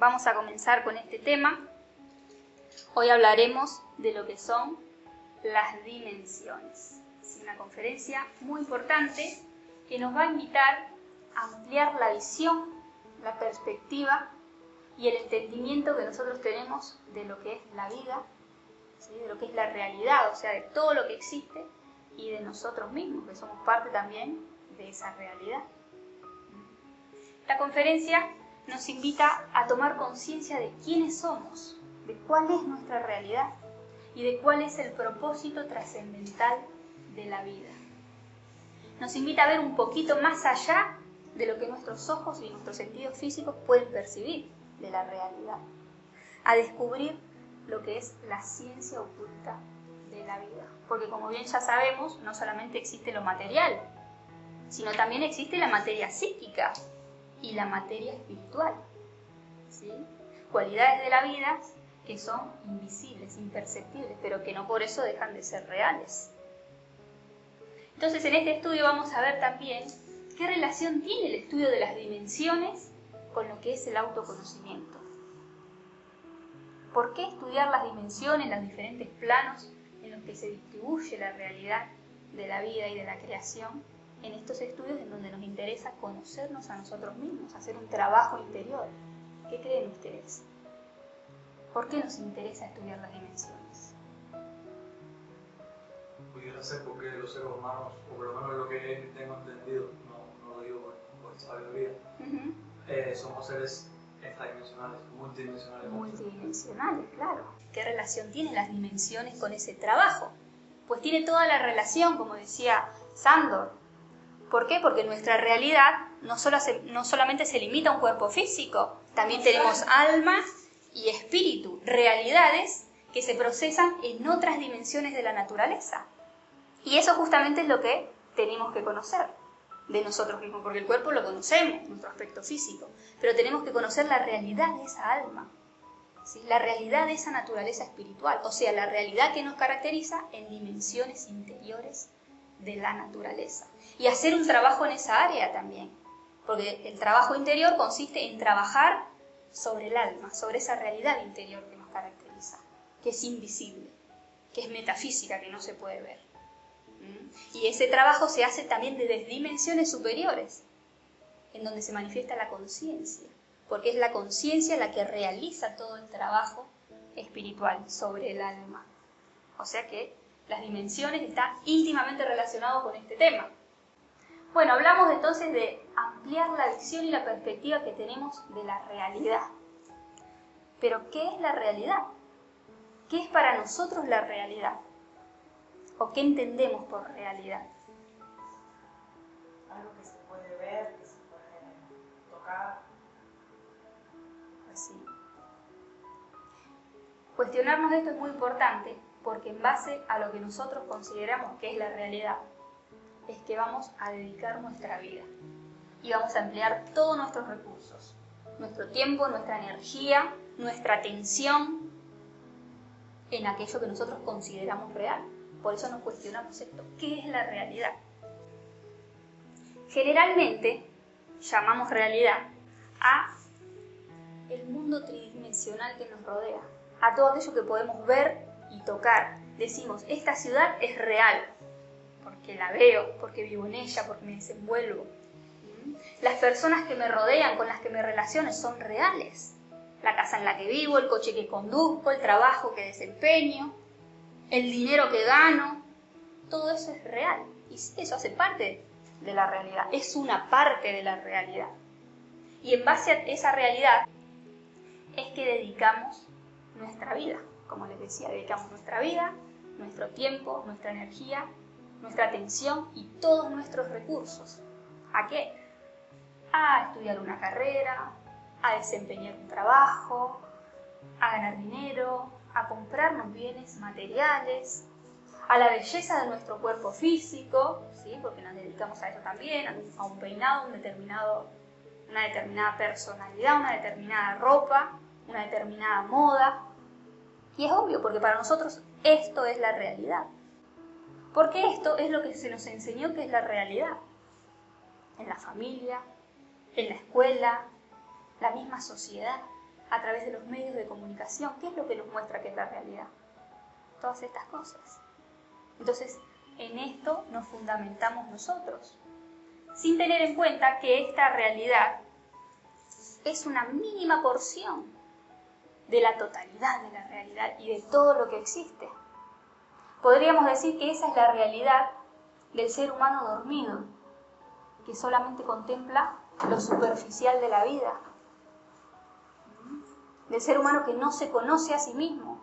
vamos a comenzar con este tema. Hoy hablaremos de lo que son las dimensiones. Es una conferencia muy importante que nos va a invitar a ampliar la visión, la perspectiva y el entendimiento que nosotros tenemos de lo que es la vida, ¿sí? De lo que es la realidad, o sea, de todo lo que existe y de nosotros mismos, que somos parte también de esa realidad. La conferencia nos invita a tomar conciencia de quiénes somos, de cuál es nuestra realidad y de cuál es el propósito trascendental de la vida. Nos invita a ver un poquito más allá de lo que nuestros ojos y nuestros sentidos físicos pueden percibir de la realidad, a descubrir lo que es la ciencia oculta de la vida. Porque como bien ya sabemos, no solamente existe lo material, sino también existe la materia psíquica y la materia espiritual, ¿sí? Cualidades de la vida que son invisibles, imperceptibles, pero que no por eso dejan de ser reales. Entonces, en este estudio vamos a ver también qué relación tiene el estudio de las dimensiones con lo que es el autoconocimiento. ¿Por qué estudiar las dimensiones, los diferentes planos en los que se distribuye la realidad de la vida y de la creación? En estos estudios en donde nos interesa conocernos a nosotros mismos, hacer un trabajo interior. ¿Qué creen ustedes? ¿Por qué nos interesa estudiar las dimensiones? Pudiera ser porque los seres humanos, o por lo menos lo que tengo entendido, no lo digo por sabiduría, somos seres extradimensionales, multidimensionales. Multidimensionales, claro. ¿Qué relación tienen las dimensiones con ese trabajo? Pues tiene toda la relación, como decía Sándor. ¿Por qué? Porque nuestra realidad no solamente se limita a un cuerpo físico, también tenemos alma y espíritu, realidades que se procesan en otras dimensiones de la naturaleza. Y eso justamente es lo que tenemos que conocer de nosotros mismos, porque el cuerpo lo conocemos, nuestro aspecto físico, pero tenemos que conocer la realidad de esa alma, ¿sí? La realidad de esa naturaleza espiritual, o sea, la realidad que nos caracteriza en dimensiones interiores de la naturaleza. Y hacer un trabajo en esa área también, porque el trabajo interior consiste en trabajar sobre el alma, sobre esa realidad interior que nos caracteriza, que es invisible, que es metafísica, que no se puede ver. Y ese trabajo se hace también desde dimensiones superiores, en donde se manifiesta la conciencia, porque es la conciencia la que realiza todo el trabajo espiritual sobre el alma. O sea que las dimensiones están íntimamente relacionadas con este tema. Bueno, hablamos entonces de ampliar la visión y la perspectiva que tenemos de la realidad. Pero, ¿qué es la realidad? ¿Qué es para nosotros la realidad? ¿O qué entendemos por realidad? Algo que se puede ver, que se puede tocar. Así. Cuestionarnos esto es muy importante, porque en base a lo que nosotros consideramos que es la realidad, es que vamos a dedicar nuestra vida y vamos a emplear todos nuestros recursos, nuestro tiempo, nuestra energía, nuestra atención en aquello que nosotros consideramos real. Por eso nos cuestionamos esto. ¿Qué es la realidad? Generalmente llamamos realidad a el mundo tridimensional que nos rodea, a todo aquello que podemos ver y tocar. Decimos, esta ciudad es real, porque la veo, porque vivo en ella, porque me desenvuelvo. Las personas que me rodean, con las que me relaciono, son reales. La casa en la que vivo, el coche que conduzco, el trabajo que desempeño, el dinero que gano, todo eso es real. Y eso hace parte de la realidad, es una parte de la realidad. Y en base a esa realidad es que dedicamos nuestra vida. Como les decía, dedicamos nuestra vida, nuestro tiempo, nuestra energía, nuestra atención y todos nuestros recursos. ¿A qué? A estudiar una carrera, a desempeñar un trabajo, a ganar dinero, a comprarnos bienes materiales, a la belleza de nuestro cuerpo físico, ¿sí? Porque nos dedicamos a eso también, a un peinado, una determinada personalidad, una determinada ropa, una determinada moda. Y es obvio, porque para nosotros esto es la realidad. Porque esto es lo que se nos enseñó que es la realidad. En la familia, en la escuela, la misma sociedad. a través de los medios de comunicación. ¿Qué es lo que nos muestra que es la realidad? Todas estas cosas. Entonces, en esto nos fundamentamos nosotros, sin tener en cuenta que esta realidad es una mínima porción de la totalidad de la realidad y de todo lo que existe. Podríamos decir que esa es la realidad del ser humano dormido, que solamente contempla lo superficial de la vida, del ser humano que no se conoce a sí mismo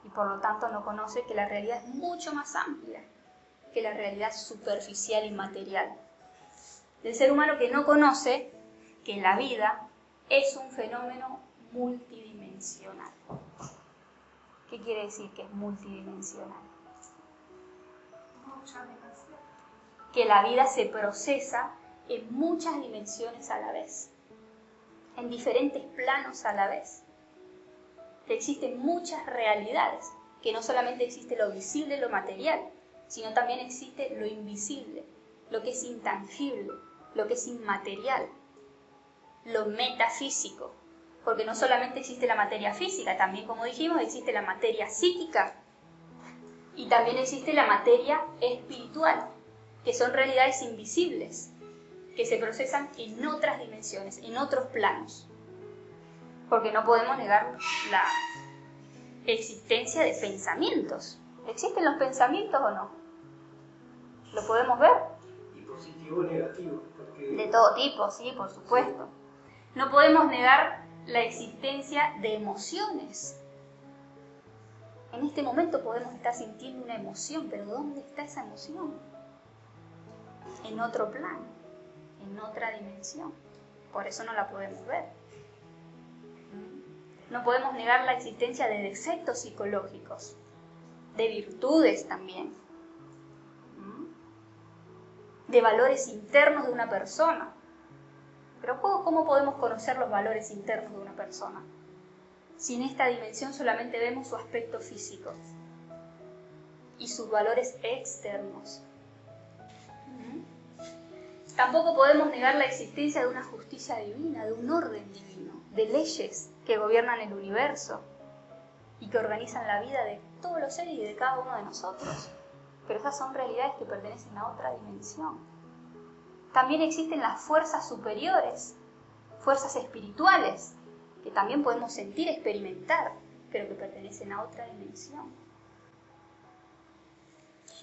y por lo tanto no conoce que la realidad es mucho más amplia que la realidad superficial y material, del ser humano que no conoce que la vida es un fenómeno multidimensional. ¿Qué quiere decir que es multidimensional? Muchas dimensiones. Que la vida se procesa en muchas dimensiones a la vez, en diferentes planos a la vez, que existen muchas realidades, que no solamente existe lo visible, lo material, sino también existe lo invisible, lo que es intangible, lo que es inmaterial, lo metafísico, porque no solamente existe la materia física, también, como dijimos, existe la materia psíquica y también existe la materia espiritual, que son realidades invisibles, que se procesan en otras dimensiones, en otros planos, porque no podemos negar la existencia de pensamientos. ¿Existen los pensamientos o no? ¿Lo podemos ver? Y positivo y negativo. Porque... De todo tipo, sí, por supuesto. No podemos negar la existencia de emociones. En este momento podemos estar sintiendo una emoción, pero ¿dónde está esa emoción? En otro plano, en otra dimensión. Por eso no la podemos ver. No podemos negar la existencia de defectos psicológicos, de virtudes también, de valores internos de una persona. Pero ¿cómo podemos conocer los valores internos de una persona? Si en esta dimensión solamente vemos su aspecto físico y sus valores externos. Tampoco podemos negar la existencia de una justicia divina, de un orden divino, de leyes que gobiernan el universo y que organizan la vida de todos los seres y de cada uno de nosotros. Pero esas son realidades que pertenecen a otra dimensión. También existen las fuerzas superiores, fuerzas espirituales, que también podemos sentir, experimentar, pero que pertenecen a otra dimensión.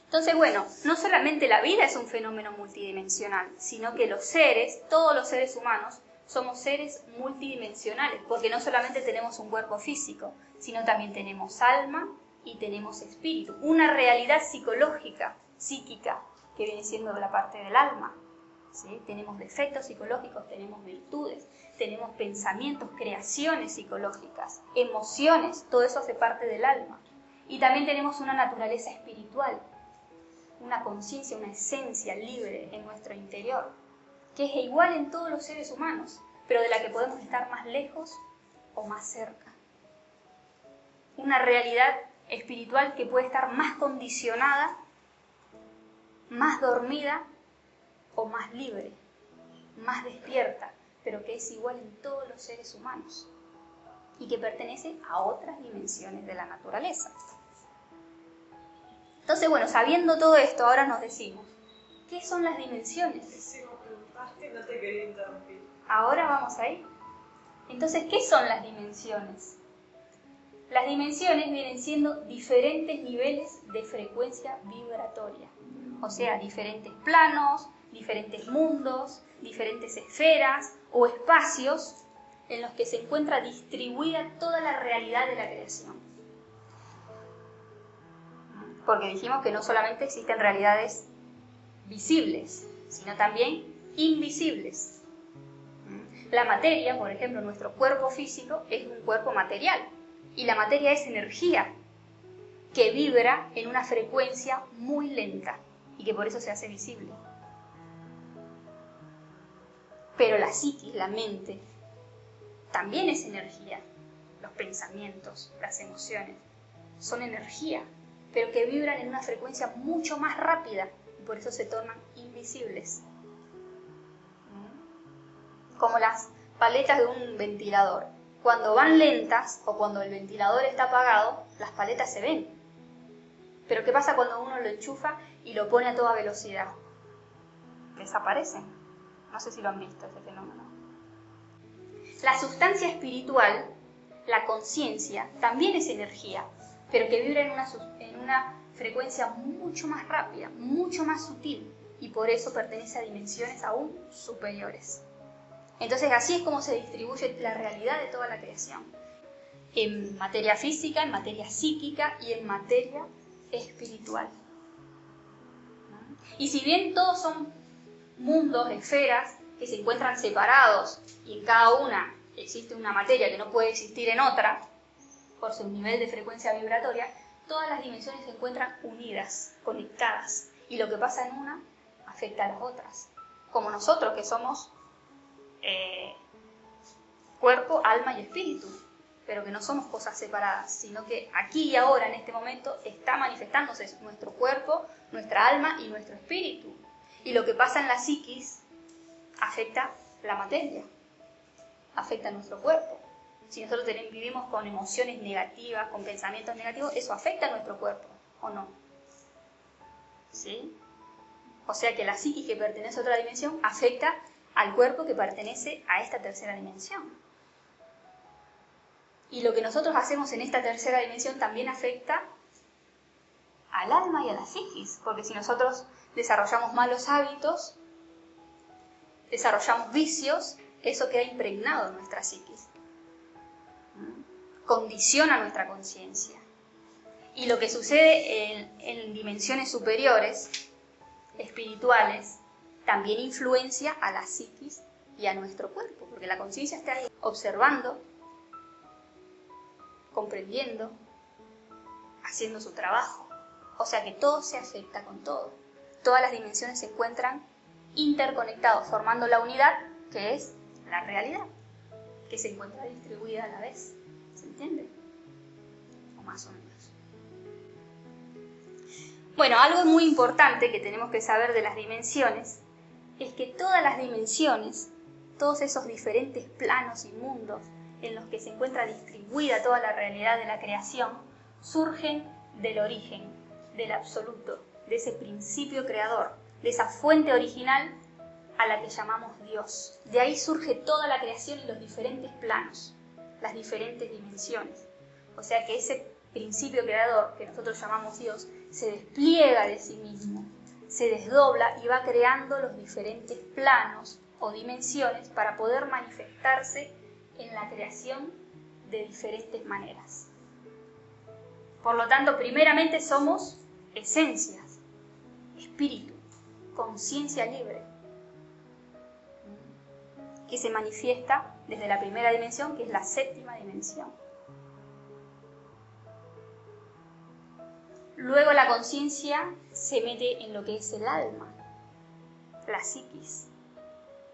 Entonces, bueno, no solamente la vida es un fenómeno multidimensional, sino que los seres, todos los seres humanos, somos seres multidimensionales, porque no solamente tenemos un cuerpo físico, sino también tenemos alma y tenemos espíritu, una realidad psicológica, psíquica, que viene siendo de la parte del alma. ¿Sí? Tenemos defectos psicológicos, tenemos virtudes, tenemos pensamientos, creaciones psicológicas, emociones, todo eso hace parte del alma. Y también tenemos una naturaleza espiritual, una conciencia, una esencia libre en nuestro interior, que es igual en todos los seres humanos, pero de la que podemos estar más lejos o más cerca. Una realidad espiritual que puede estar más condicionada, más dormida o más libre, más despierta, pero que es igual en todos los seres humanos y que pertenece a otras dimensiones de la naturaleza. Entonces, bueno, sabiendo todo esto, ahora nos decimos, ¿qué son las dimensiones? Sí, me preguntaste y no te quería interrumpir. Ahora vamos ahí. Entonces, ¿qué son las dimensiones? Las dimensiones vienen siendo diferentes niveles de frecuencia vibratoria, o sea, diferentes planos, diferentes mundos, diferentes esferas o espacios en los que se encuentra distribuida toda la realidad de la creación. Porque dijimos que no solamente existen realidades visibles, sino también invisibles. La materia, por ejemplo, nuestro cuerpo físico es un cuerpo material, y la materia es energía que vibra en una frecuencia muy lenta y que por eso se hace visible. Pero la psiquis, la mente, también es energía. Los pensamientos, las emociones, son energía, pero que vibran en una frecuencia mucho más rápida y por eso se tornan invisibles. Como las paletas de un ventilador. Cuando van lentas o cuando el ventilador está apagado, las paletas se ven. Pero ¿qué pasa cuando uno lo enchufa y lo pone a toda velocidad? Desaparecen. No sé si lo han visto ese fenómeno. La sustancia espiritual, la conciencia, también es energía, pero que vibra en una frecuencia mucho más rápida, mucho más sutil, y por eso pertenece a dimensiones aún superiores. Entonces así es como se distribuye la realidad de toda la creación. En materia física, en materia psíquica y en materia espiritual. Y si bien todos son mundos, esferas, que se encuentran separados y en cada una existe una materia que no puede existir en otra, por su nivel de frecuencia vibratoria, todas las dimensiones se encuentran unidas, conectadas, y lo que pasa en una afecta a las otras. Como nosotros, que somos cuerpo, alma y espíritu, pero que no somos cosas separadas, sino que aquí y ahora, en este momento, está manifestándose nuestro cuerpo, nuestra alma y nuestro espíritu. Y lo que pasa en la psiquis afecta la materia, afecta a nuestro cuerpo. Si nosotros vivimos con emociones negativas, con pensamientos negativos, eso afecta a nuestro cuerpo, ¿o no? ¿Sí? O sea que la psiquis que pertenece a otra dimensión afecta al cuerpo que pertenece a esta tercera dimensión. Y lo que nosotros hacemos en esta tercera dimensión también afecta al alma y a la psiquis, porque si nosotros desarrollamos malos hábitos, desarrollamos vicios, eso queda impregnado en nuestra psiquis. Condiciona nuestra conciencia. Y lo que sucede en dimensiones superiores, espirituales, también influencia a la psiquis y a nuestro cuerpo, porque la conciencia está ahí observando, comprendiendo, haciendo su trabajo. O sea que todo se afecta con todo. Todas las dimensiones se encuentran interconectados, formando la unidad que es la realidad, que se encuentra distribuida a la vez. ¿Se entiende? O más o menos. Bueno, algo muy importante que tenemos que saber de las dimensiones es que todas las dimensiones, todos esos diferentes planos y mundos en los que se encuentra distribuida toda la realidad de la creación, surgen del origen, del absoluto, de ese principio creador, de esa fuente original a la que llamamos Dios. De ahí surge toda la creación y los diferentes planos, las diferentes dimensiones. O sea que ese principio creador, que nosotros llamamos Dios, se despliega de sí mismo, se desdobla y va creando los diferentes planos o dimensiones para poder manifestarse en la creación de diferentes maneras. Por lo tanto, primeramente somos esencias, espíritu, conciencia libre, que se manifiesta desde la primera dimensión, que es la séptima dimensión. Luego la conciencia se mete en lo que es el alma, la psiquis.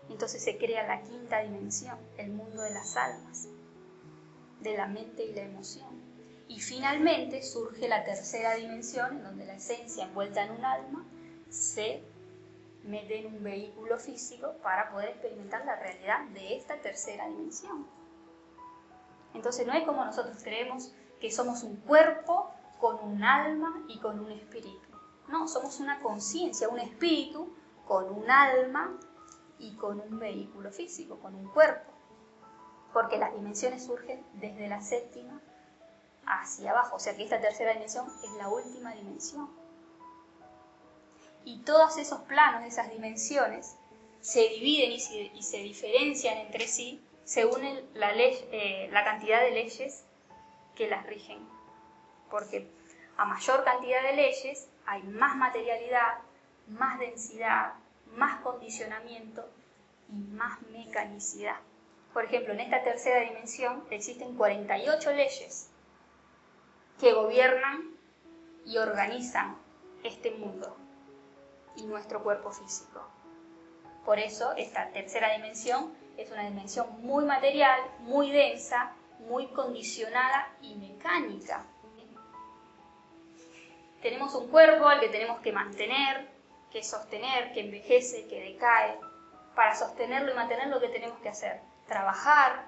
Entonces se crea la quinta dimensión, el mundo de las almas, de la mente y la emoción. Y finalmente surge la tercera dimensión, en donde la esencia envuelta en un alma se mete en un vehículo físico para poder experimentar la realidad de esta tercera dimensión. Entonces no es como nosotros creemos que somos un cuerpo con un alma y con un espíritu. No, somos una conciencia, un espíritu con un alma y con un vehículo físico, con un cuerpo. Porque las dimensiones surgen desde la séptima hacia abajo. O sea que esta tercera dimensión es la última dimensión. Y todos esos planos, esas dimensiones, se dividen y se diferencian entre sí según la cantidad de leyes que las rigen. Porque a mayor cantidad de leyes hay más materialidad, más densidad, más condicionamiento y más mecanicidad. Por ejemplo, en esta tercera dimensión existen 48 leyes que gobiernan y organizan este mundo y nuestro cuerpo físico. Por eso esta tercera dimensión es una dimensión muy material, muy densa, muy condicionada y mecánica. Tenemos un cuerpo al que tenemos que mantener, que sostener, que envejece, que decae. Para sostenerlo y mantenerlo, ¿qué tenemos que hacer? Trabajar.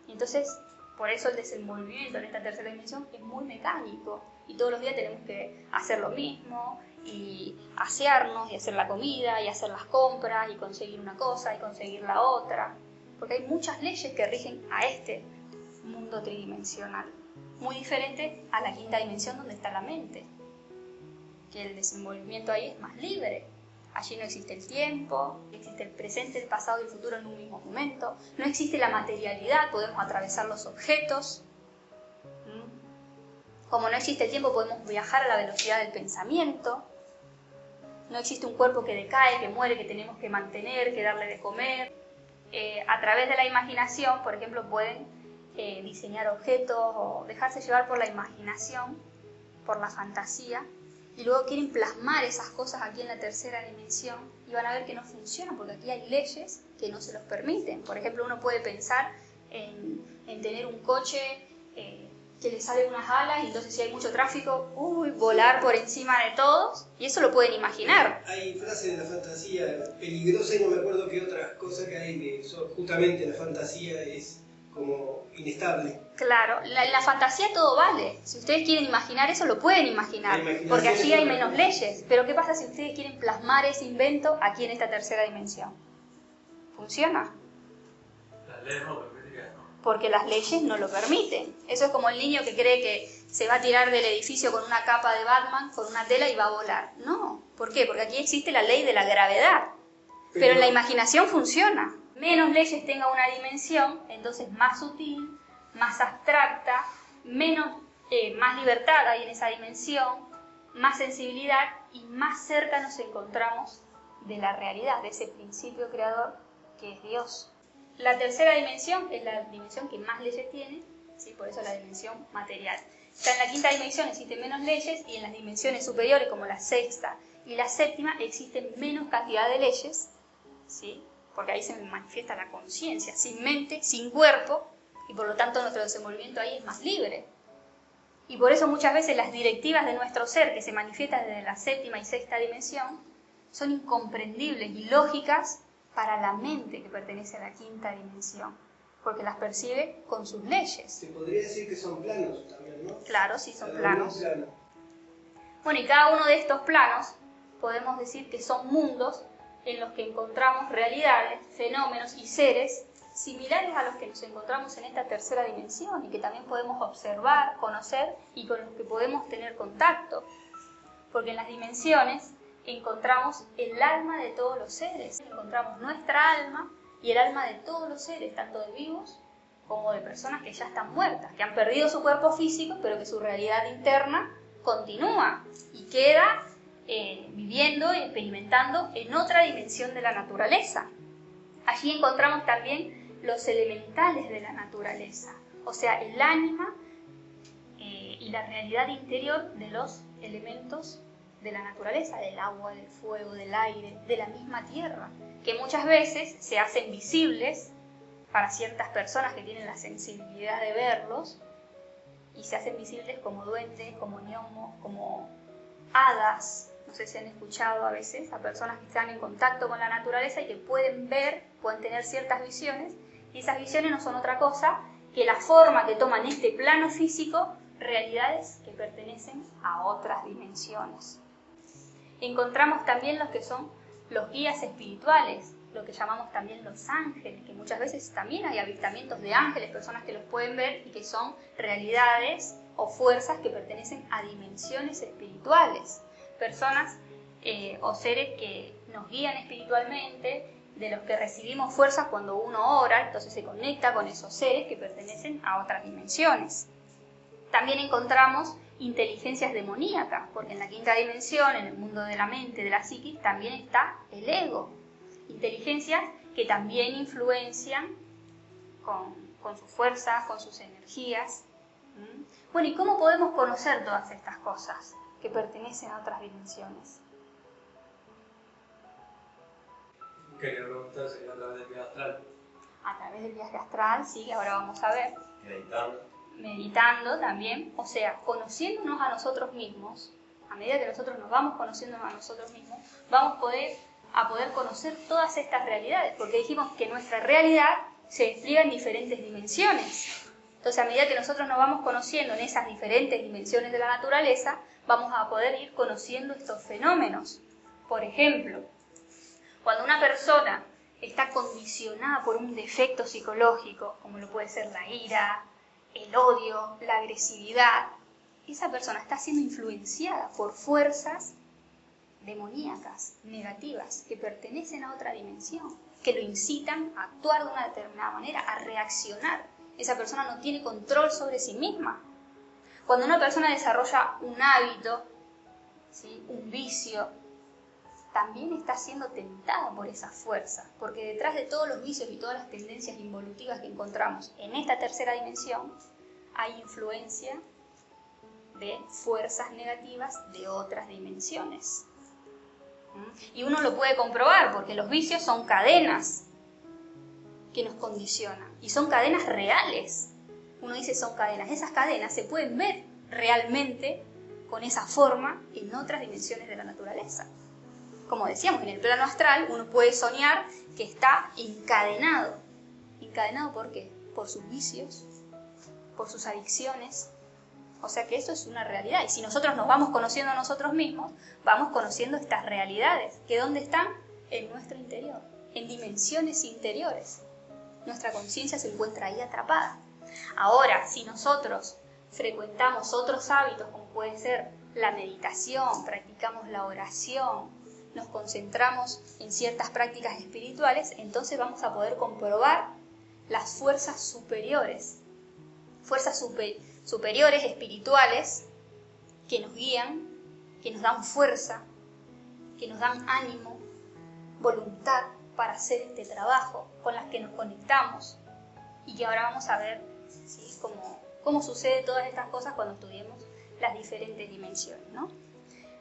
Y entonces Por eso el desenvolvimiento en esta tercera dimensión es muy mecánico y todos los días tenemos que hacer lo mismo y asearnos y hacer la comida y hacer las compras y conseguir una cosa y conseguir la otra, porque hay muchas leyes que rigen a este mundo tridimensional, muy diferente a la quinta dimensión donde está la mente, que el desenvolvimiento ahí es más libre. Allí no existe el tiempo, existe el presente, el pasado y el futuro en un mismo momento. No existe la materialidad, podemos atravesar los objetos. Como no existe el tiempo, podemos viajar a la velocidad del pensamiento. No existe un cuerpo que decae, que muere, que tenemos que mantener, que darle de comer. A través de la imaginación, por ejemplo, pueden diseñar objetos o dejarse llevar por la imaginación, por la fantasía. Y luego quieren plasmar esas cosas aquí en la tercera dimensión y van a ver que no funcionan porque aquí hay leyes que no se los permiten. Por ejemplo, uno puede pensar en tener un coche que le salen unas alas y entonces si hay mucho tráfico, volar por encima de todos, y eso lo pueden imaginar. Hay frases de la fantasía peligrosa y no me acuerdo qué otras cosas que hay que son, justamente la fantasía es como inestable. Claro, en la fantasía todo vale. Si ustedes quieren imaginar eso, lo pueden imaginar, porque allí hay menos leyes. Pero ¿qué pasa si ustedes quieren plasmar ese invento aquí en esta tercera dimensión? ¿Funciona? Las leyes no lo permiten, ¿no? Porque las leyes no lo permiten. Eso es como el niño que cree que se va a tirar del edificio con una capa de Batman, con una tela y va a volar. No. ¿Por qué? Porque aquí existe la ley de la gravedad. Pero en la imaginación funciona. Menos leyes tenga una dimensión, entonces más sutil, más abstracta, más libertad hay en esa dimensión, más sensibilidad y más cerca nos encontramos de la realidad, de ese principio creador que es Dios. La tercera dimensión es la dimensión que más leyes tiene, ¿sí? Por eso la dimensión material. Ya en la quinta dimensión existen menos leyes y en las dimensiones superiores, como la sexta y la séptima, existen menos cantidad de leyes, ¿sí? Porque ahí se manifiesta la conciencia, sin mente, sin cuerpo, y por lo tanto nuestro desenvolvimiento ahí es más libre. Y por eso muchas veces las directivas de nuestro ser, que se manifiestan desde la séptima y sexta dimensión, son incomprendibles y lógicas para la mente que pertenece a la quinta dimensión, porque las percibe con sus leyes. Se podría decir que son planos también, ¿no? Claro, sí, son planos. Bueno, y cada uno de estos planos podemos decir que son mundos en los que encontramos realidades, fenómenos y seres similares a los que nos encontramos en esta tercera dimensión y que también podemos observar, conocer y con los que podemos tener contacto. Porque en las dimensiones encontramos el alma de todos los seres, encontramos nuestra alma y el alma de todos los seres, tanto de vivos como de personas que ya están muertas, que han perdido su cuerpo físico, pero que su realidad interna continúa y queda viviendo y experimentando en otra dimensión de la naturaleza. Allí encontramos también los elementales de la naturaleza, o sea, el ánima y la realidad interior de los elementos de la naturaleza, del agua, del fuego, del aire, de la misma tierra, que muchas veces se hacen visibles para ciertas personas que tienen la sensibilidad de verlos, y se hacen visibles como duendes, como gnomos, como hadas. No sé si han escuchado a veces a personas que están en contacto con la naturaleza y que pueden ver, pueden tener ciertas visiones, y esas visiones no son otra cosa que la forma que toman este plano físico, realidades que pertenecen a otras dimensiones. Encontramos también los que son los guías espirituales, lo que llamamos también los ángeles, que muchas veces también hay avistamientos de ángeles, personas que los pueden ver y que son realidades o fuerzas que pertenecen a dimensiones espirituales. Personas o seres que nos guían espiritualmente, de los que recibimos fuerzas cuando uno ora, entonces se conecta con esos seres que pertenecen a otras dimensiones. También encontramos inteligencias demoníacas, porque en la quinta dimensión, en el mundo de la mente, de la psiquis, también está el ego. Inteligencias que también influencian con sus fuerzas, con sus energías. Bueno, ¿y cómo podemos conocer todas estas cosas que pertenecen a otras dimensiones? Quería preguntar si a través del viaje astral. A través del viaje astral, sí, que ahora vamos a ver. Meditando. Meditando también, o sea, conociéndonos a nosotros mismos. A medida que nosotros nos vamos conociendo a nosotros mismos, vamos a poder conocer todas estas realidades, porque dijimos que nuestra realidad se despliega en diferentes dimensiones. Entonces, a medida que nosotros nos vamos conociendo en esas diferentes dimensiones de la naturaleza, vamos a poder ir conociendo estos fenómenos. Por ejemplo, cuando una persona está condicionada por un defecto psicológico, como lo puede ser la ira, el odio, la agresividad, esa persona está siendo influenciada por fuerzas demoníacas, negativas, que pertenecen a otra dimensión, que lo incitan a actuar de una determinada manera, a reaccionar. Esa persona no tiene control sobre sí misma. Cuando una persona desarrolla un hábito, ¿sí?, un vicio, también está siendo tentada por esa fuerza, porque detrás de todos los vicios y todas las tendencias involutivas que encontramos en esta tercera dimensión, hay influencia de fuerzas negativas de otras dimensiones. Y uno lo puede comprobar, porque los vicios son cadenas que nos condicionan, y son cadenas reales. Uno dice son cadenas, esas cadenas se pueden ver realmente con esa forma en otras dimensiones de la naturaleza. Como decíamos, en el plano astral uno puede soñar que está encadenado. ¿Encadenado por qué? Por sus vicios, por sus adicciones. O sea que eso es una realidad. Y si nosotros nos vamos conociendo a nosotros mismos, vamos conociendo estas realidades. ¿Que dónde están? En nuestro interior, en dimensiones interiores. Nuestra conciencia se encuentra ahí atrapada. Ahora, si nosotros frecuentamos otros hábitos, como puede ser la meditación, practicamos la oración, nos concentramos en ciertas prácticas espirituales, entonces vamos a poder comprobar las fuerzas superiores. Fuerzas superiores espirituales que nos guían, que nos dan fuerza, que nos dan ánimo, voluntad para hacer este trabajo, con las que nos conectamos, y que ahora vamos a ver, ¿sí?, cómo sucede todas estas cosas cuando estudiemos las diferentes dimensiones, ¿no?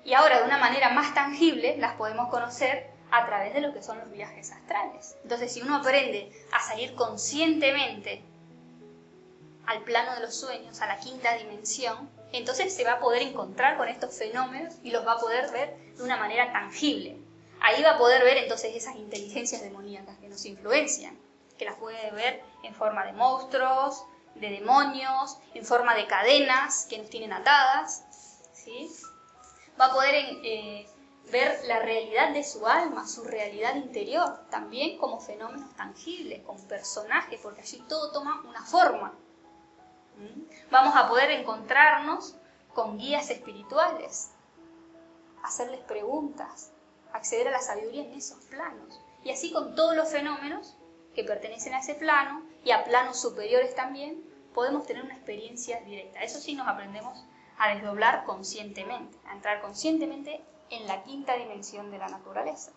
Y ahora, de una manera más tangible, las podemos conocer a través de lo que son los viajes astrales. Entonces, si uno aprende a salir conscientemente al plano de los sueños, a la quinta dimensión, entonces se va a poder encontrar con estos fenómenos y los va a poder ver de una manera tangible. Ahí va a poder ver entonces esas inteligencias demoníacas que nos influencian, que las puede ver en forma de monstruos, de demonios, en forma de cadenas que nos tienen atadas, ¿sí? Va a poder ver la realidad de su alma, su realidad interior, también como fenómenos tangibles, como personajes, porque allí todo toma una forma. Vamos a poder encontrarnos con guías espirituales, hacerles preguntas, acceder a la sabiduría en esos planos. Y así con todos los fenómenos que pertenecen a ese plano y a planos superiores también, podemos tener una experiencia directa. Eso sí, nos aprendemos a desdoblar conscientemente, a entrar conscientemente en la quinta dimensión de la naturaleza.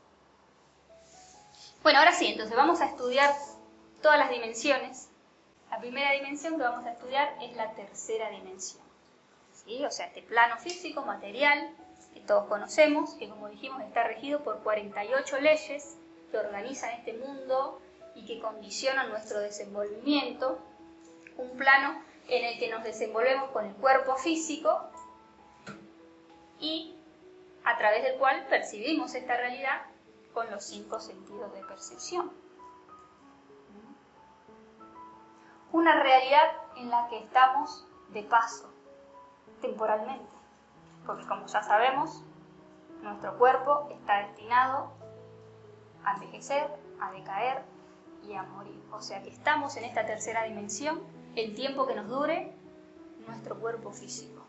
Bueno, ahora sí, entonces vamos a estudiar todas las dimensiones. La primera dimensión que vamos a estudiar es la tercera dimensión, ¿sí? O sea, este plano físico, material, que todos conocemos, que como dijimos está regido por 48 leyes que organizan este mundo y que condicionan nuestro desenvolvimiento. Un plano en el que nos desenvolvemos con el cuerpo físico y a través del cual percibimos esta realidad con los 5 sentidos de percepción. Una realidad en la que estamos de paso, temporalmente, porque como ya sabemos, nuestro cuerpo está destinado a envejecer, a decaer y a morir. O sea que estamos en esta tercera dimensión el tiempo que nos dure nuestro cuerpo físico.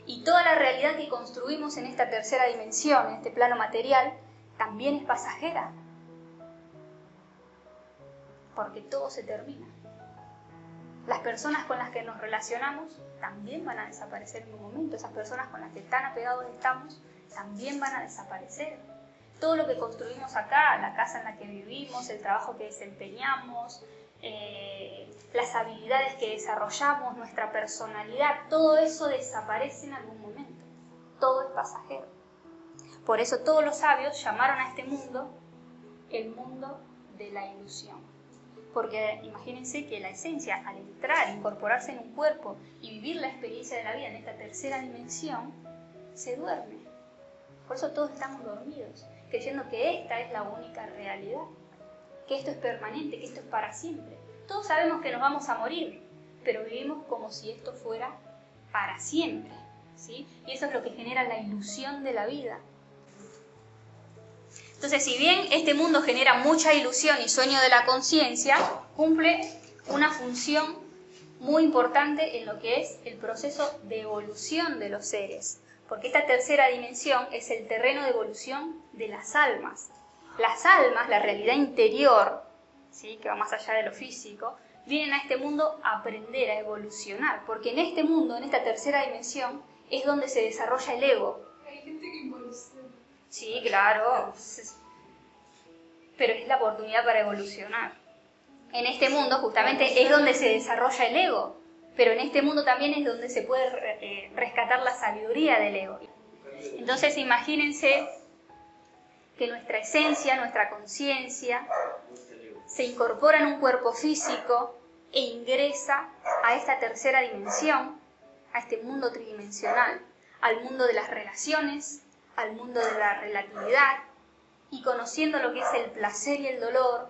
Y toda la realidad que construimos en esta tercera dimensión, en este plano material, también es pasajera, porque todo se termina. Las personas con las que nos relacionamos también van a desaparecer en un momento. Esas personas con las que tan apegados estamos también van a desaparecer. Todo lo que construimos acá, la casa en la que vivimos, el trabajo que desempeñamos, las habilidades que desarrollamos, nuestra personalidad, todo eso desaparece en algún momento. Todo es pasajero. Por eso todos los sabios llamaron a este mundo el mundo de la ilusión. Porque imagínense que la esencia, al entrar, incorporarse en un cuerpo y vivir la experiencia de la vida en esta tercera dimensión, se duerme. Por eso todos estamos dormidos, creyendo que esta es la única realidad, que esto es permanente, que esto es para siempre. Todos sabemos que nos vamos a morir, pero vivimos como si esto fuera para siempre, ¿sí? Y eso es lo que genera la ilusión de la vida. Entonces, si bien este mundo genera mucha ilusión y sueño de la conciencia, cumple una función muy importante en lo que es el proceso de evolución de los seres, porque esta tercera dimensión es el terreno de evolución de las almas. Las almas, la realidad interior, ¿sí?, que va más allá de lo físico, vienen a este mundo a aprender, a evolucionar, porque en este mundo, en esta tercera dimensión, es donde se desarrolla el ego. Hay gente que evoluciona. Sí, claro, pero es la oportunidad para evolucionar. En este mundo justamente es donde se desarrolla el ego, pero en este mundo también es donde se puede rescatar la sabiduría del ego. Entonces imagínense que nuestra esencia, nuestra conciencia, se incorpora en un cuerpo físico e ingresa a esta tercera dimensión, a este mundo tridimensional, al mundo de las relaciones, al mundo de la relatividad, y conociendo lo que es el placer y el dolor,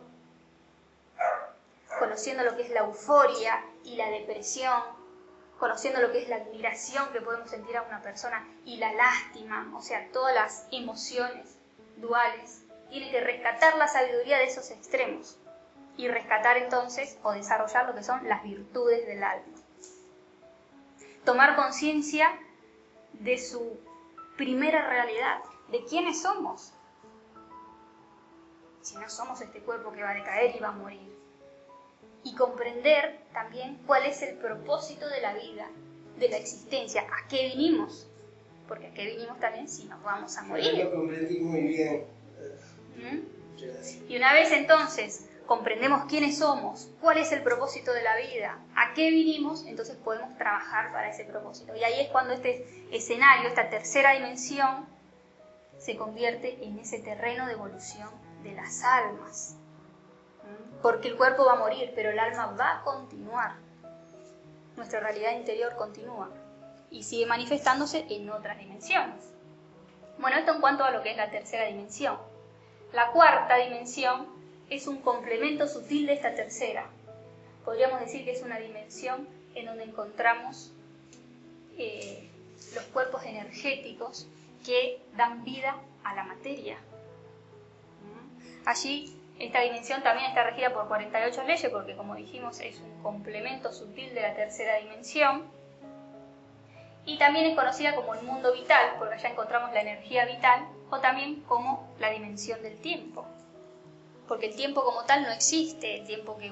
conociendo lo que es la euforia y la depresión, conociendo lo que es la admiración que podemos sentir a una persona y la lástima, o sea, todas las emociones duales, tiene que rescatar la sabiduría de esos extremos y rescatar entonces o desarrollar lo que son las virtudes del alma. Tomar conciencia de su primera realidad, de quiénes somos. Si no somos este cuerpo que va a decaer y va a morir. Y comprender también cuál es el propósito de la vida, de la existencia, a qué vinimos. Porque a qué vinimos también si nos vamos a morir. Lo comprendí muy bien. Y una vez entonces comprendemos quiénes somos, cuál es el propósito de la vida, a qué vinimos, entonces podemos trabajar para ese propósito. Y ahí es cuando este escenario, esta tercera dimensión, se convierte en ese terreno de evolución de las almas. Porque el cuerpo va a morir, pero el alma va a continuar. Nuestra realidad interior continúa y sigue manifestándose en otras dimensiones. Bueno, esto en cuanto a lo que es la tercera dimensión. La cuarta dimensión es un complemento sutil de esta tercera. Podríamos decir que es una dimensión en donde encontramos los cuerpos energéticos que dan vida a la materia. Allí, esta dimensión también está regida por 48 leyes, porque como dijimos es un complemento sutil de la tercera dimensión. Y también es conocida como el mundo vital, porque allá encontramos la energía vital, o también como la dimensión del tiempo. Porque el tiempo como tal no existe, el tiempo que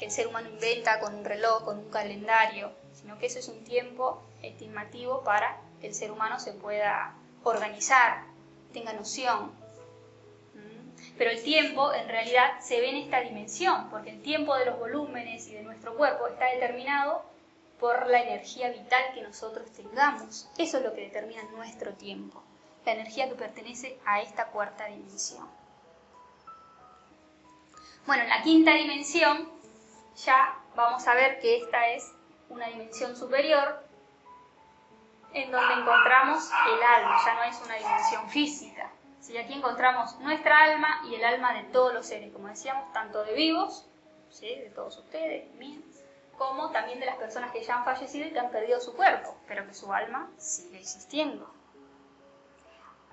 el ser humano inventa con un reloj, con un calendario, sino que eso es un tiempo estimativo para que el ser humano se pueda organizar, tenga noción. Pero el tiempo en realidad se ve en esta dimensión, porque el tiempo de los volúmenes y de nuestro cuerpo está determinado por la energía vital que nosotros tengamos. Eso es lo que determina nuestro tiempo, la energía que pertenece a esta cuarta dimensión. Bueno, en la quinta dimensión ya vamos a ver que esta es una dimensión superior, en donde encontramos el alma, ya no es una dimensión física. ¿Sí? Aquí encontramos nuestra alma y el alma de todos los seres, como decíamos, tanto de vivos, ¿sí?, de todos ustedes, míos, como también de las personas que ya han fallecido y que han perdido su cuerpo, pero que su alma sigue existiendo.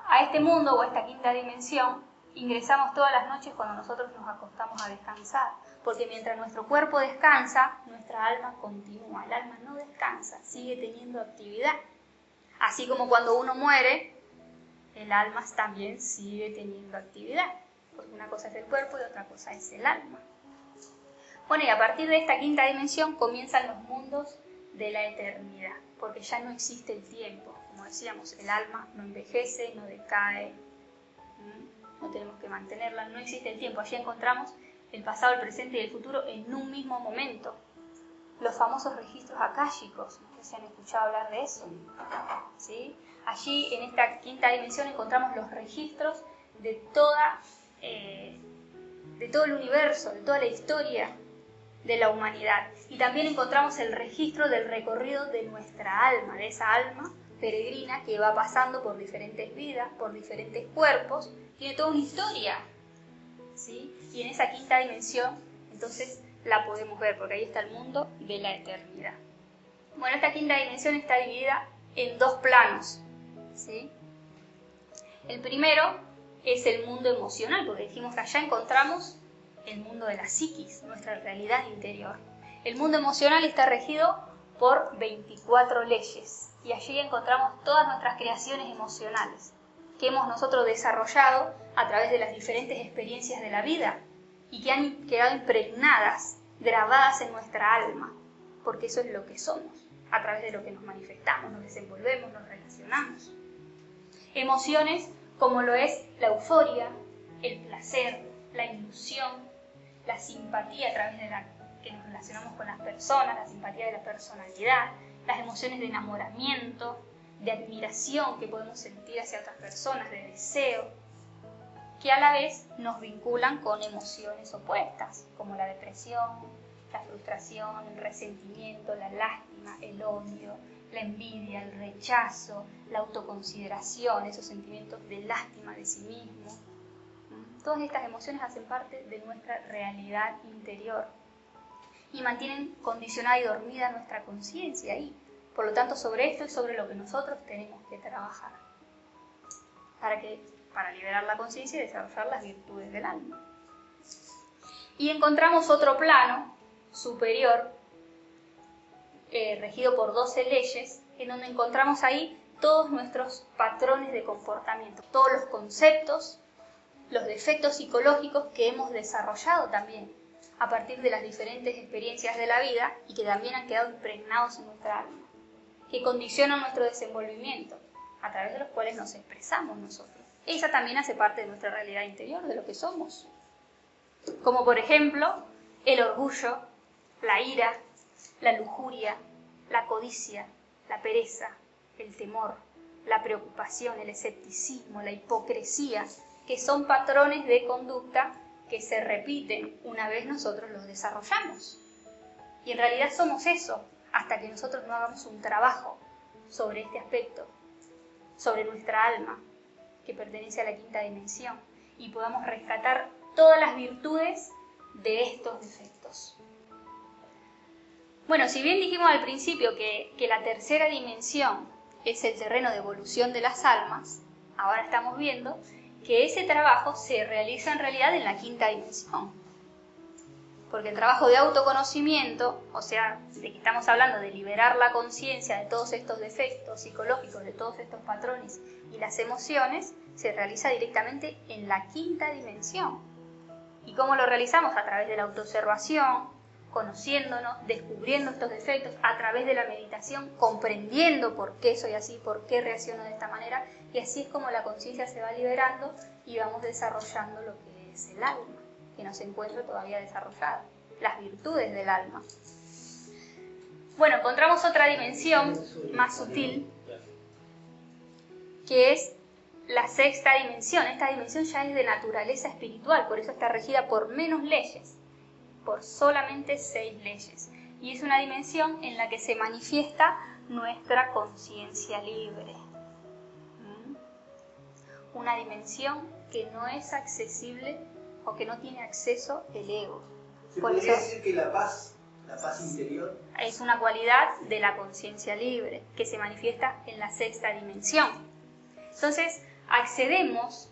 A este mundo o a esta quinta dimensión ingresamos todas las noches cuando nosotros nos acostamos a descansar, porque mientras nuestro cuerpo descansa, nuestra alma continúa. El alma no descansa, sigue teniendo actividad. Así como cuando uno muere, el alma también sigue teniendo actividad, porque una cosa es el cuerpo y otra cosa es el alma. Bueno, y a partir de esta quinta dimensión comienzan los mundos de la eternidad, porque ya no existe el tiempo. Como decíamos, el alma no envejece, no decae, no tenemos que mantenerla, no existe el tiempo. Allí encontramos el pasado, el presente y el futuro en un mismo momento. Los famosos registros akáshicos, no sé si han escuchado hablar de eso, ¿sí? Allí en esta quinta dimensión encontramos los registros de todo el universo, de toda la historia de la humanidad. Y también encontramos el registro del recorrido de nuestra alma, de esa alma peregrina que va pasando por diferentes vidas, por diferentes cuerpos, tiene toda una historia, ¿sí? Y en esa quinta dimensión, entonces, la podemos ver, porque ahí está el mundo de la eternidad. Bueno, esta quinta dimensión está dividida en dos planos, ¿sí? El primero es el mundo emocional, porque dijimos que allá encontramos el mundo de la psiquis, nuestra realidad interior. El mundo emocional está regido por 24 leyes, y allí encontramos todas nuestras creaciones emocionales, que hemos nosotros desarrollado a través de las diferentes experiencias de la vida, y que han quedado impregnadas, grabadas en nuestra alma, porque eso es lo que somos, a través de lo que nos manifestamos, nos desenvolvemos, nos relacionamos. Emociones como lo es la euforia, el placer, la ilusión, la simpatía a través de la que nos relacionamos con las personas, la simpatía de la personalidad, las emociones de enamoramiento, de admiración que podemos sentir hacia otras personas, de deseo, que a la vez nos vinculan con emociones opuestas, como la depresión, la frustración, el resentimiento, la lástima, el odio, la envidia, el rechazo, la autoconsideración, esos sentimientos de lástima de sí mismo. Todas estas emociones hacen parte de nuestra realidad interior y mantienen condicionada y dormida nuestra conciencia ahí. Por lo tanto, sobre esto es sobre lo que nosotros tenemos que trabajar para liberar la conciencia y desarrollar las virtudes del alma. Y encontramos otro plano superior, regido por 12 leyes, en donde encontramos ahí todos nuestros patrones de comportamiento, todos los conceptos, los defectos psicológicos que hemos desarrollado también a partir de las diferentes experiencias de la vida y que también han quedado impregnados en nuestra alma, que condicionan nuestro desenvolvimiento, a través de los cuales nos expresamos nosotros. Esa también hace parte de nuestra realidad interior, de lo que somos. Como por ejemplo, el orgullo, la ira, la lujuria, la codicia, la pereza, el temor, la preocupación, el escepticismo, la hipocresía, que son patrones de conducta que se repiten una vez nosotros los desarrollamos. Y en realidad somos eso, hasta que nosotros no hagamos un trabajo sobre este aspecto, sobre nuestra alma, que pertenece a la quinta dimensión, y podamos rescatar todas las virtudes de estos defectos. Bueno, si bien dijimos al principio que la tercera dimensión es el terreno de evolución de las almas, ahora estamos viendo que ese trabajo se realiza en realidad en la quinta dimensión. Porque el trabajo de autoconocimiento, o sea, de que estamos hablando de liberar la conciencia de todos estos defectos psicológicos, de todos estos patrones y las emociones, se realiza directamente en la quinta dimensión. ¿Y cómo lo realizamos? A través de la autoobservación, conociéndonos, descubriendo estos defectos, a través de la meditación, comprendiendo por qué soy así, por qué reacciono de esta manera, y así es como la conciencia se va liberando y vamos desarrollando lo que es el alma, que no se encuentra todavía desarrollada, las virtudes del alma. Bueno, encontramos otra dimensión más sutil, que es la sexta dimensión. Esta dimensión ya es de naturaleza espiritual, por eso está regida por menos leyes, por solamente 6 leyes. Y es una dimensión en la que se manifiesta nuestra conciencia libre. Una dimensión que no es accesible o que no tiene acceso el ego. ¿Se podría decir que la paz interior, es una cualidad de la conciencia libre que se manifiesta en la sexta dimensión? Entonces, accedemos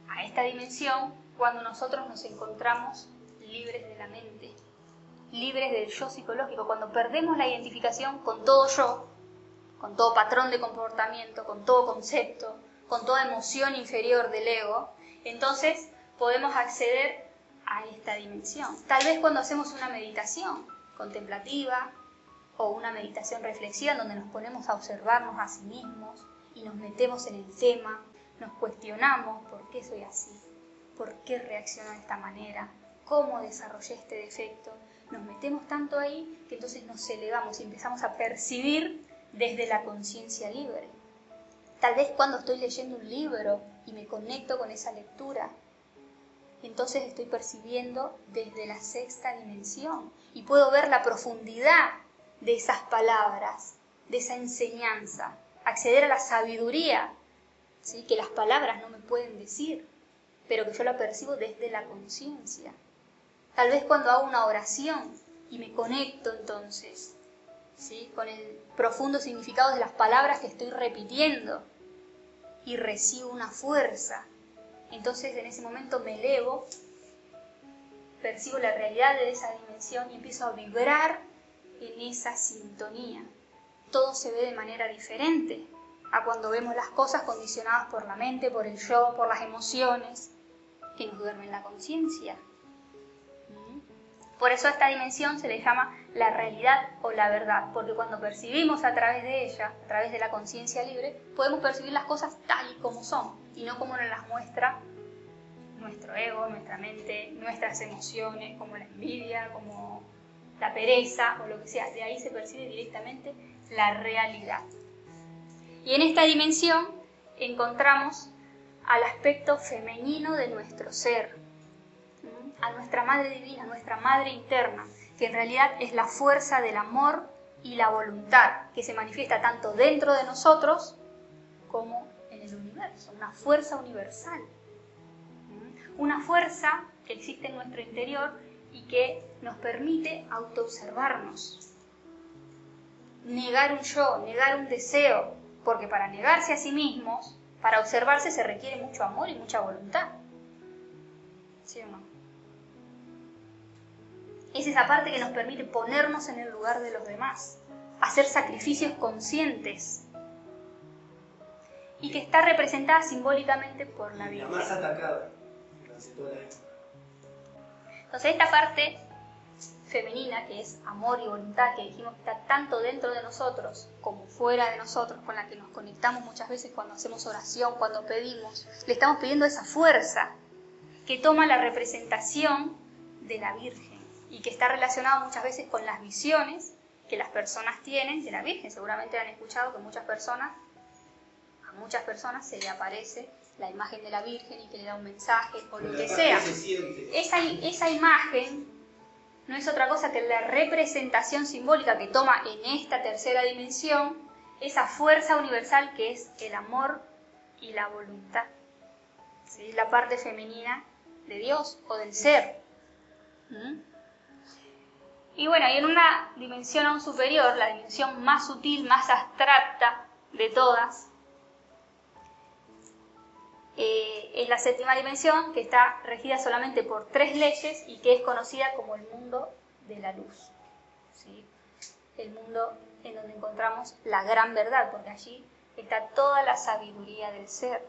a esta dimensión cuando nosotros nos encontramos libres de la mente, libres del yo psicológico, cuando perdemos la identificación con todo yo, con todo patrón de comportamiento, con todo concepto, con toda emoción inferior del ego, entonces podemos acceder a esta dimensión. Tal vez cuando hacemos una meditación contemplativa o una meditación reflexiva donde nos ponemos a observarnos a sí mismos y nos metemos en el tema, nos cuestionamos por qué soy así, por qué reacciono de esta manera, cómo desarrollé este defecto. Nos metemos tanto ahí que entonces nos elevamos y empezamos a percibir desde la conciencia libre. Tal vez cuando estoy leyendo un libro y me conecto con esa lectura, entonces estoy percibiendo desde la sexta dimensión y puedo ver la profundidad de esas palabras, de esa enseñanza, acceder a la sabiduría, ¿sí?, que las palabras no me pueden decir, pero que yo la percibo desde la conciencia. Tal vez cuando hago una oración y me conecto entonces, ¿sí?, con el profundo significado de las palabras que estoy repitiendo y recibo una fuerza. Entonces en ese momento me elevo, percibo la realidad de esa dimensión y empiezo a vibrar en esa sintonía. Todo se ve de manera diferente a cuando vemos las cosas condicionadas por la mente, por el yo, por las emociones que nos duermen la conciencia. Por eso a esta dimensión se le llama la realidad o la verdad, porque cuando percibimos a través de ella, a través de la conciencia libre, podemos percibir las cosas tal y como son, y no como nos las muestra nuestro ego, nuestra mente, nuestras emociones, como la envidia, como la pereza o lo que sea. De ahí se percibe directamente la realidad. Y en esta dimensión encontramos al aspecto femenino de nuestro ser, a nuestra madre divina, a nuestra madre interna, que en realidad es la fuerza del amor y la voluntad, que se manifiesta tanto dentro de nosotros como en el universo, una fuerza universal. Una fuerza que existe en nuestro interior y que nos permite autoobservarnos. Negar un yo, negar un deseo, porque para negarse a sí mismos, para observarse se requiere mucho amor y mucha voluntad. ¿Sí o no? Es esa parte que nos permite ponernos en el lugar de los demás, hacer sacrificios conscientes y que está representada simbólicamente por la Virgen. La más atacada durante toda la época. Entonces esta parte femenina, que es amor y voluntad, que dijimos que está tanto dentro de nosotros como fuera de nosotros, con la que nos conectamos muchas veces cuando hacemos oración, cuando pedimos, le estamos pidiendo esa fuerza que toma la representación de la Virgen y que está relacionado muchas veces con las visiones que las personas tienen de la Virgen. Seguramente han escuchado que a muchas personas se le aparece la imagen de la Virgen y que le da un mensaje o lo que sea. Esa imagen no es otra cosa que la representación simbólica que toma en esta tercera dimensión esa fuerza universal que es el amor y la voluntad. ¿Sí? La parte femenina de Dios o del ser. Y bueno, y en una dimensión aún superior, la dimensión más sutil, más abstracta de todas, es la séptima dimensión, que está regida solamente por 3 leyes y que es conocida como el mundo de la luz. ¿Sí? El mundo en donde encontramos la gran verdad, porque allí está toda la sabiduría del ser.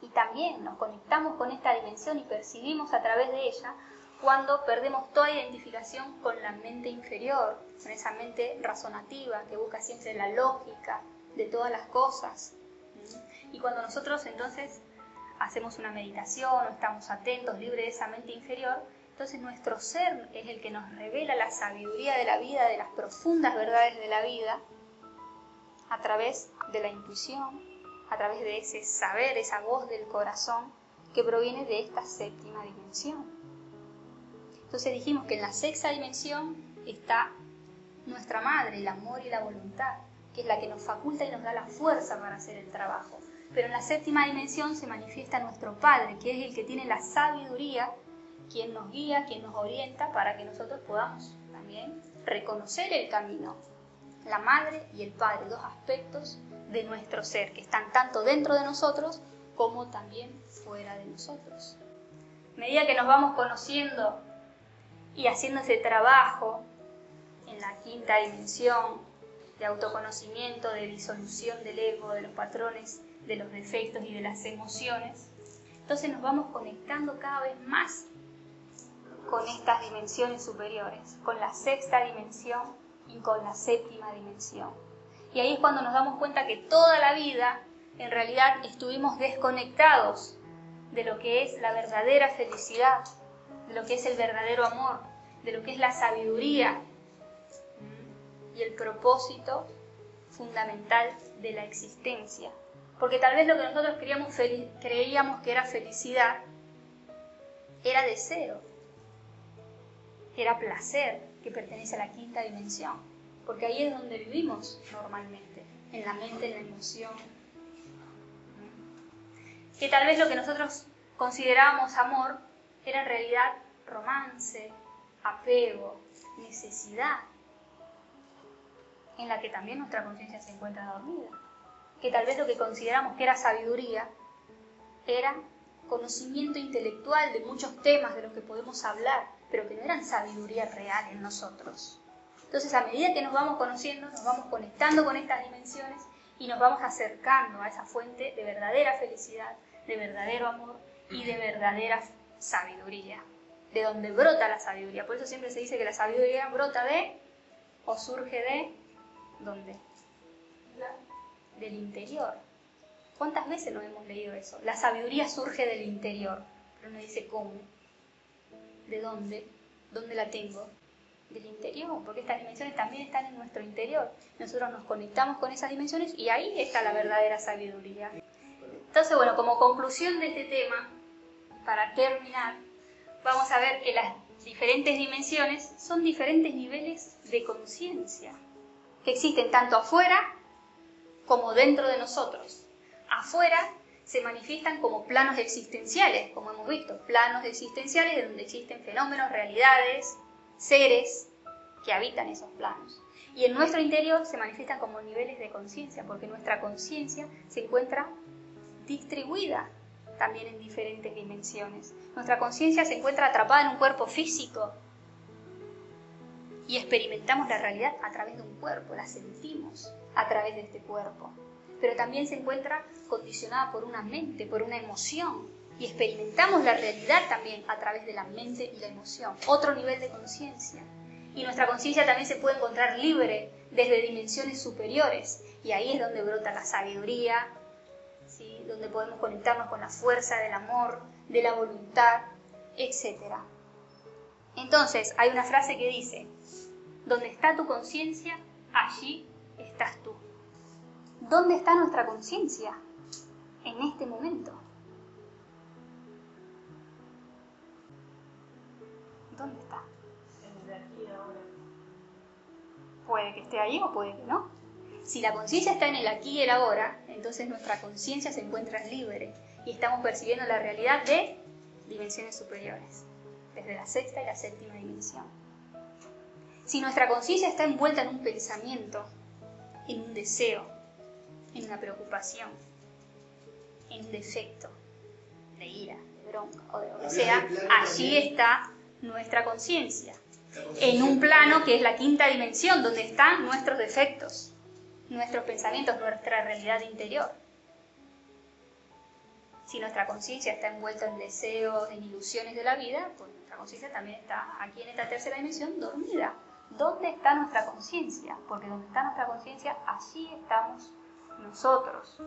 Y también nos conectamos con esta dimensión y percibimos a través de ella cuando perdemos toda identificación con la mente inferior, con esa mente razonativa que busca siempre la lógica de todas las cosas. Y cuando nosotros entonces hacemos una meditación o estamos atentos, libres de esa mente inferior, entonces nuestro ser es el que nos revela la sabiduría de la vida, de las profundas verdades de la vida, a través de la intuición, a través de ese saber, esa voz del corazón que proviene de esta séptima dimensión. Entonces dijimos que en la sexta dimensión está nuestra madre, el amor y la voluntad, que es la que nos faculta y nos da la fuerza para hacer el trabajo. Pero en la séptima dimensión se manifiesta nuestro Padre, que es el que tiene la sabiduría, quien nos guía, quien nos orienta para que nosotros podamos también reconocer el camino. La madre y el padre, 2 aspectos de nuestro ser, que están tanto dentro de nosotros como también fuera de nosotros. A medida que nos vamos conociendo y haciendo ese trabajo en la quinta dimensión de autoconocimiento, de disolución del ego, de los patrones, de los defectos y de las emociones, entonces nos vamos conectando cada vez más con estas dimensiones superiores, con la sexta dimensión y con la séptima dimensión. Y ahí es cuando nos damos cuenta que toda la vida en realidad estuvimos desconectados de lo que es la verdadera felicidad, de lo que es el verdadero amor, de lo que es la sabiduría y el propósito fundamental de la existencia. Porque tal vez lo que nosotros creíamos que era felicidad era deseo, era placer, que pertenece a la quinta dimensión, porque ahí es donde vivimos normalmente, en la mente, en la emoción. Que tal vez lo que nosotros considerábamos amor era en realidad romance, apego, necesidad, en la que también nuestra conciencia se encuentra dormida. Que tal vez lo que consideramos que era sabiduría era conocimiento intelectual de muchos temas de los que podemos hablar, pero que no eran sabiduría real en nosotros. Entonces, a medida que nos vamos conociendo, nos vamos conectando con estas dimensiones y nos vamos acercando a esa fuente de verdadera felicidad, de verdadero amor y de verdadera sabiduría, de donde brota la sabiduría. Por eso siempre se dice que la sabiduría brota de, o surge de, ¿dónde? Del interior. ¿Cuántas veces no hemos leído eso? La sabiduría surge del interior, pero no dice cómo. ¿De dónde? ¿Dónde la tengo? Del interior, porque estas dimensiones también están en nuestro interior. Nosotros nos conectamos con esas dimensiones y ahí está la verdadera sabiduría. Entonces, bueno, como conclusión de este tema, para terminar, vamos a ver que las diferentes dimensiones son diferentes niveles de conciencia, que existen tanto afuera como dentro de nosotros. Afuera se manifiestan como planos existenciales, como hemos visto, planos existenciales donde existen fenómenos, realidades, seres que habitan esos planos. Y en nuestro interior se manifiestan como niveles de conciencia, porque nuestra conciencia se encuentra distribuida también en diferentes dimensiones. Nuestra conciencia se encuentra atrapada en un cuerpo físico y experimentamos la realidad a través de un cuerpo, la sentimos a través de este cuerpo. Pero también se encuentra condicionada por una mente, por una emoción, y experimentamos la realidad también a través de la mente y la emoción, otro nivel de conciencia. Y nuestra conciencia también se puede encontrar libre desde dimensiones superiores, y ahí es donde brota la sabiduría, ¿sí? Donde podemos conectarnos con la fuerza del amor, de la voluntad, etc. Entonces, hay una frase que dice: donde está tu conciencia, allí estás tú. ¿Dónde está nuestra conciencia en este momento? ¿Dónde está? En el aquí y ahora. Puede que esté ahí o puede que no. Si la conciencia está en el aquí y el ahora, entonces nuestra conciencia se encuentra libre y estamos percibiendo la realidad de dimensiones superiores, desde la sexta y la séptima dimensión. Si nuestra conciencia está envuelta en un pensamiento, en un deseo, en una preocupación, en un defecto de ira, de bronca o de lo que sea, allí está nuestra conciencia, en un plano que es la quinta dimensión, donde están nuestros defectos, nuestros pensamientos, nuestra realidad interior. Si nuestra conciencia está envuelta en deseos, en ilusiones de la vida, pues nuestra conciencia también está aquí en esta tercera dimensión dormida. ¿Dónde está nuestra conciencia? Porque donde está nuestra conciencia, allí estamos nosotros.